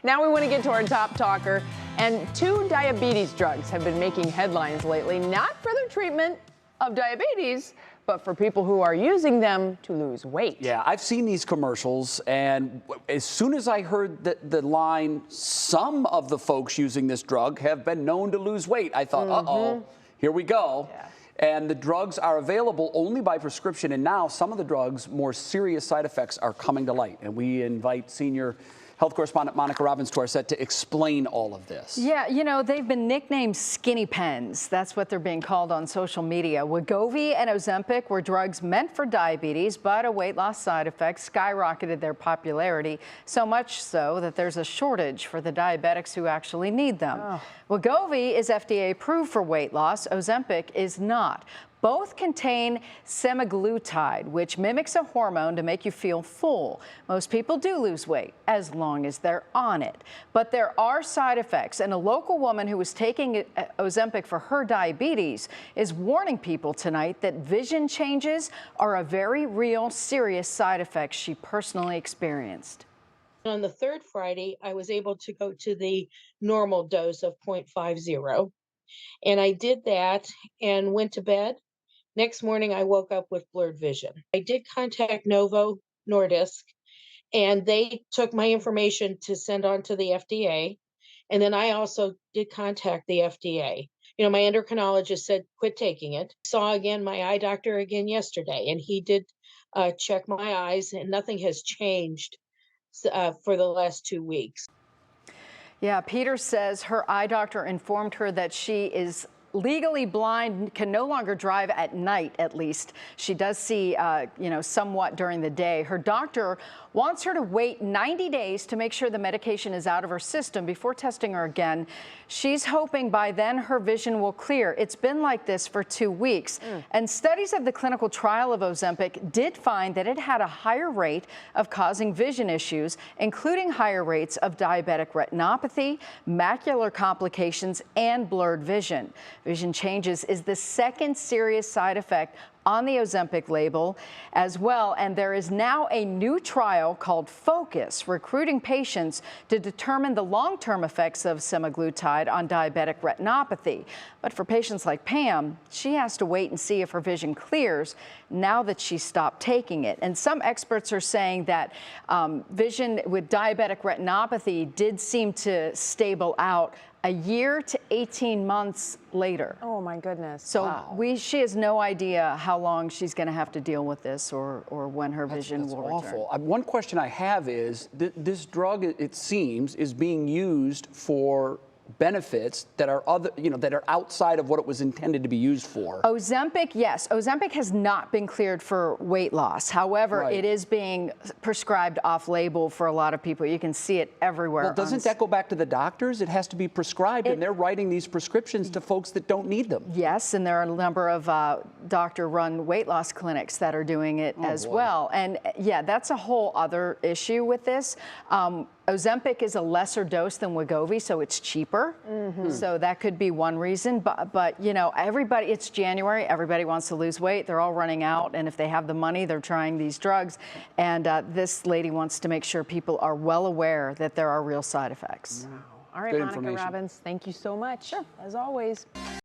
Now we want to get to our top talker, and two diabetes drugs have been making headlines lately, not for the treatment of diabetes, but for people who are using them to lose weight. Yeah, I've seen these commercials, and as soon as I heard the line, some of the folks using this drug have been known to lose weight, I thought, uh-oh, here we go. Yeah. And the drugs are available only by prescription, and now some of the drugs' more serious side effects are coming to light. And we invite senior health correspondent Monica Robbins to our set to explain all of this. Yeah, you know, they've been nicknamed skinny pens. That's what they're being called on social media. Wegovy and Ozempic were drugs meant for diabetes, but a weight loss side effect skyrocketed their popularity, so much so that there's a shortage for the diabetics who actually need them. Oh. Wegovy is FDA approved for weight loss. Ozempic is not. Both contain semaglutide, which mimics a hormone to make you feel full. Most people do lose weight as long as they're on it. But there are side effects, and a local woman who was taking Ozempic for her diabetes is warning people tonight that vision changes are a very real, serious side effect she personally experienced. On the third Friday, I was able to go to the normal dose of 0.50. And I did that and went to bed. Next morning, I woke up with blurred vision. I did contact Novo Nordisk, and they took my information to send on to the FDA. And then I also did contact the FDA. You know, my endocrinologist said, quit taking it. Saw again my eye doctor again yesterday, and he did check my eyes, and nothing has changed for the last 2 weeks. Yeah, Peter says her eye doctor informed her that she is legally blind, can no longer drive at night, at least. She does see, somewhat during the day. Her doctor wants her to wait 90 days to make sure the medication is out of her system before testing her again. She's hoping by then her vision will clear. It's been like this for 2 weeks. And studies of the clinical trial of Ozempic did find that it had a higher rate of causing vision issues, including higher rates of diabetic retinopathy, macular complications, and blurred vision. Vision changes is the second serious side effect on the Ozempic label as well, and there is now a new trial called Focus, recruiting patients to determine the long-term effects of semaglutide on diabetic retinopathy. But for patients like Pam, she has to wait and see if her vision clears now that she stopped taking it. And some experts are saying that vision with diabetic retinopathy did seem to stable out a year to 18 months later. Oh my goodness. So wow. She has no idea how long she's going to have to deal with this or when her vision will return. Awful. One question I have is, this drug, it seems, is being used for benefits that are that are outside of what it was intended to be used for. Ozempic, yes. Ozempic has not been cleared for weight loss. However, it is being prescribed off-label for a lot of people. You can see it everywhere. Well, doesn't that go back to the doctors? It has to be prescribed, and they're writing these prescriptions to folks that don't need them. Yes, and there are a number of doctor-run weight loss clinics that are doing it as well. And yeah, that's a whole other issue with this. Ozempic is a lesser dose than Wegovy, so it's cheaper. So that could be one reason. But you know, everybody, it's January, everybody wants to lose weight. They're all running out, and if they have the money, they're trying these drugs. And this lady wants to make sure people are well aware that there are real side effects. Wow. All right, Monica Robbins, thank you so much, as always.